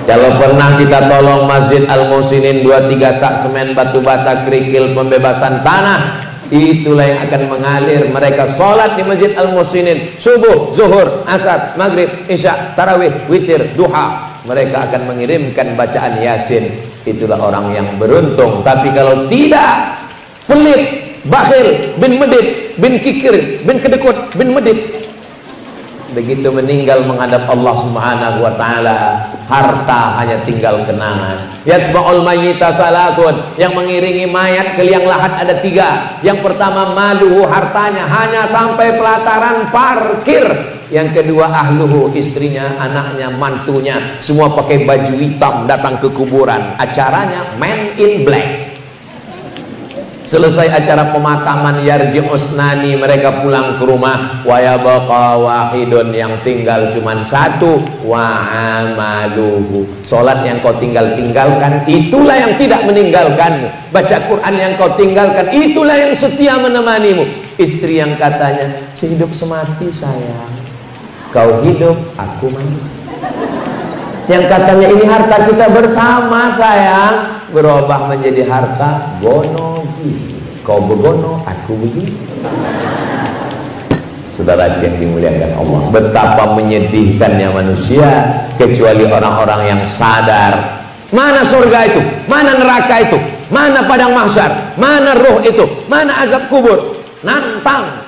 Kalau pernah kita tolong Masjid Al-Muhsinin 2-3 sak semen batu bata kerikil pembebasan tanah, itulah yang akan mengalir. Mereka sholat di Masjid Al-Muhsinin subuh, zuhur, asar, maghrib, isya, tarawih, witir, duha. Mereka akan mengirimkan bacaan Yasin. Itulah orang yang beruntung. Tapi kalau tidak, pelit, bakhil, bin medit, bin kikir, bin kedekut, bin medit, begitu meninggal menghadap Allah Subhanahu wa taala, harta hanya tinggal kenangan. Yasma'ul mayyita salatun, yang mengiringi mayat ke liang lahat ada 3. Yang pertama maluhu, hartanya hanya sampai pelataran parkir. Yang kedua ahluhu, istrinya, anaknya, mantunya, semua pakai baju hitam datang ke kuburan. Acaranya Man in Black. Selesai acara pemakaman, yarji usnani, mereka pulang ke rumah. Wa yabqa wahidun, yang tinggal cuman 1. Wa amaluhu, salat yang kau tinggalkan, itulah yang tidak meninggalkanmu. Baca Quran yang kau tinggalkan, itulah yang setia menemanimu. Istri yang katanya sehidup semati sayang, kau hidup aku mati. Yang katanya ini harta kita bersama sayang, berubah menjadi harta gono gini. Kau begono, aku begini. Saudara yang dimuliakan Allah, betapa menyedihkannya manusia, kecuali orang-orang yang sadar. Mana surga itu? Mana neraka itu? Mana padang mahsyar? Mana roh itu? Mana azab kubur? Nantang.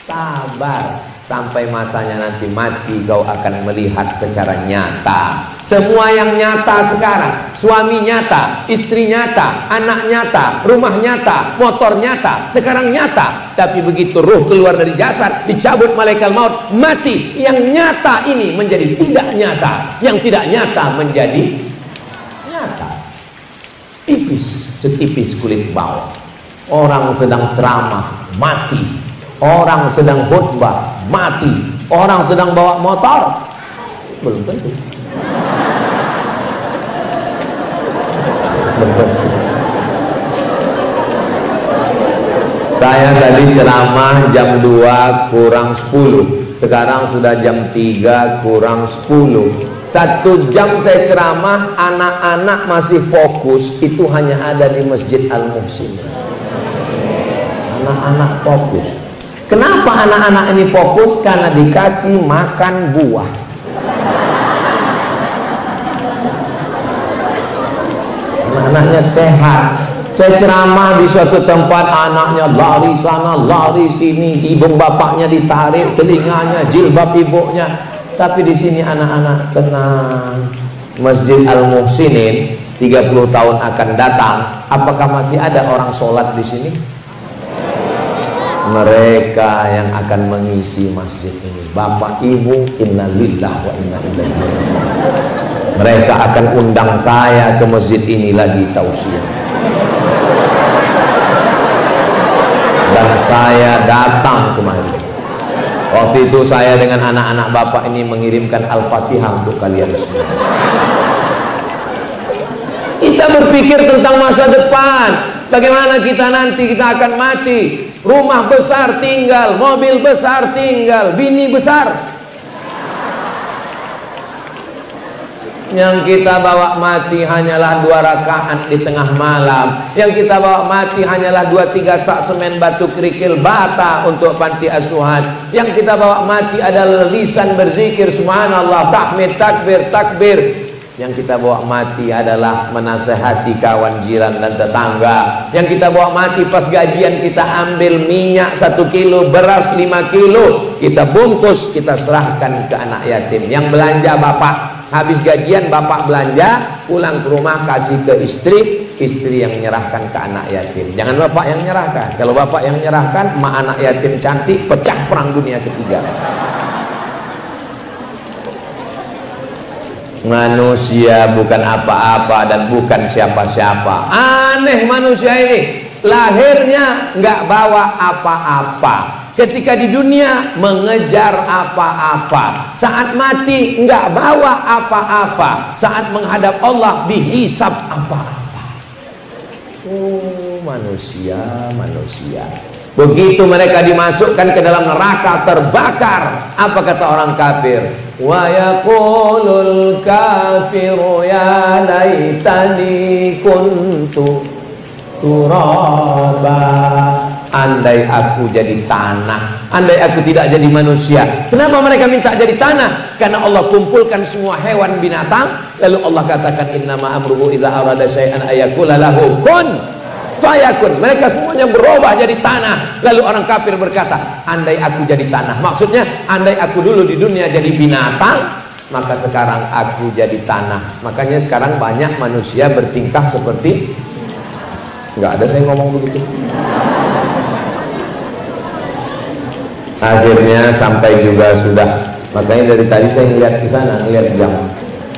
Sabar. Sampai masanya nanti mati kau akan melihat secara nyata. Semua yang nyata sekarang, suami nyata, istri nyata, anak nyata, rumah nyata, motor nyata, sekarang nyata. Tapi begitu ruh keluar dari jasad, dicabut malaikat maut, mati. Yang nyata ini menjadi tidak nyata, yang tidak nyata menjadi nyata. Tipis, setipis kulit bawang. Orang sedang ceramah, mati. Orang sedang khutbah, mati. Orang sedang bawa motor, belum tentu. Saya tadi ceramah jam 2 kurang 10. Sekarang sudah jam 3 kurang 10. 1 jam saya ceramah, anak-anak masih fokus. Itu hanya ada di Masjid Al-Muhsin. Anak-anak fokus. Kenapa anak-anak ini fokus? Karena dikasih makan buah. Anak-anaknya sehat. Saya ceramah di suatu tempat, anaknya lari sana, lari sini, hidung bapaknya ditarik, telinganya, jilbab ibunya. Tapi di sini anak-anak tenang. Masjid Al-Muhsinin 30 tahun akan datang. Apakah masih ada orang sholat di sini? Mereka yang akan mengisi masjid ini, bapak ibu, innalillahi wa inna ilaihi raji'un. Mereka akan undang saya ke masjid ini lagi tausiah, dan saya datang kemari. Waktu itu saya dengan anak-anak bapak ini mengirimkan Al-Fatihah untuk kalian semua. Kita berpikir tentang masa depan. Bagaimana kita nanti kita akan mati. Rumah besar tinggal, mobil besar tinggal, bini besar. Yang kita bawa mati hanyalah 2 rakaat di tengah malam. Yang kita bawa mati hanyalah 2-3 sak semen batu kerikil bata untuk panti asuhan. Yang kita bawa mati adalah lisan berzikir subhanallah, tahmid, takbir, takbir. Yang kita bawa mati adalah menasehati kawan jiran dan tetangga. Yang kita bawa mati pas gajian kita ambil minyak 1 kilo, beras 5 kilo, kita bungkus, kita serahkan ke anak yatim. Yang belanja bapak, habis gajian bapak belanja, pulang ke rumah kasih ke istri, istri yang menyerahkan ke anak yatim. Jangan bapak yang menyerahkan. Kalau bapak yang menyerahkan, mak anak yatim cantik, pecah perang dunia ketiga. Manusia bukan apa-apa dan bukan siapa-siapa. Aneh manusia ini. Lahirnya nggak bawa apa-apa. Ketika di dunia mengejar apa-apa. Saat mati nggak bawa apa-apa. Saat menghadap Allah dihisab apa-apa. Oh, manusia, manusia. Begitu mereka dimasukkan ke dalam neraka terbakar, apa kata orang kafir? Wa yaqulul kafiru ya laitani kuntu turaba. Andai aku jadi tanah, andai aku tidak jadi manusia. Kenapa mereka minta jadi tanah? Karena Allah kumpulkan semua hewan binatang, lalu Allah katakan innama amruhu idza arada syai'an ayaqula lahu kun fayakun. Mereka semuanya berubah jadi tanah. Lalu orang kafir berkata, andai aku jadi tanah. Maksudnya, andai aku dulu di dunia jadi binatang, maka sekarang aku jadi tanah. Makanya sekarang banyak manusia bertingkah seperti, nggak ada saya ngomong begitu. Akhirnya sampai juga sudah. Makanya dari tadi saya ngeliat ke sana, ngeliat jam.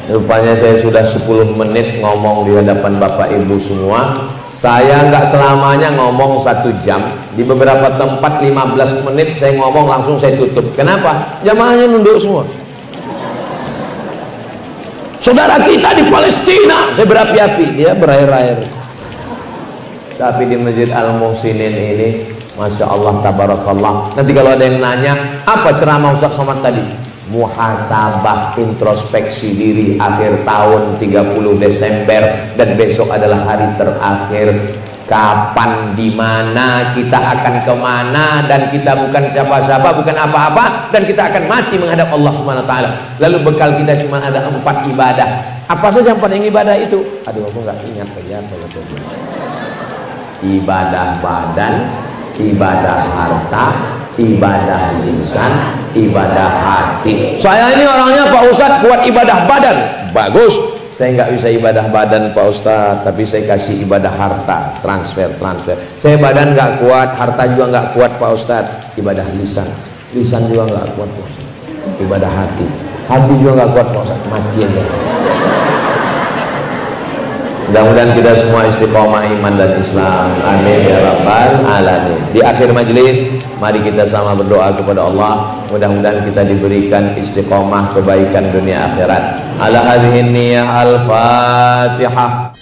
Rupanya saya sudah 10 menit ngomong di hadapan Bapak Ibu semua. Saya nggak selamanya ngomong 1 jam. Di beberapa tempat 15 menit saya ngomong langsung saya tutup. Kenapa? Jamaahnya nunduk semua. Saudara kita di Palestina, saya berapi-api, dia berair-air. Tapi di Masjid Al-Muhsinin ini, Masya Allah, tabarakallah. Nanti kalau ada yang nanya, apa ceramah Ustaz Somad tadi? Muhasabah, introspeksi diri akhir tahun 30 Desember dan besok adalah hari terakhir. kapan, di mana, kita akan kemana, dan kita bukan siapa-siapa, bukan apa-apa, dan kita akan mati menghadap Allah Subhanahu wa taala. Lalu bekal kita cuma ada 4 ibadah. Apa saja 4 yang ibadah itu? Aduh, aku nggak ingat lagi apa itu. Ibadah badan, ibadah harta, ibadah lisan, ibadah hati. Saya ini orangnya Pak Ustadz kuat ibadah badan, bagus. Saya nggak bisa ibadah badan Pak Ustadz, tapi saya kasih ibadah harta, transfer. Saya badan nggak kuat, harta juga nggak kuat Pak Ustadz. Ibadah lisan juga nggak kuat Pak Ustadz. Ibadah hati juga nggak kuat Pak Ustadz. Mati aja. Mudah-mudahan kita semua istiqomah iman dan Islam. Amin ya rabbal alamin. Di akhir majelis, mari kita sama berdoa kepada Allah. Mudah-mudahan kita diberikan istiqomah kebaikan dunia akhirat. Ala hadhihi niyyah al-Fatihah.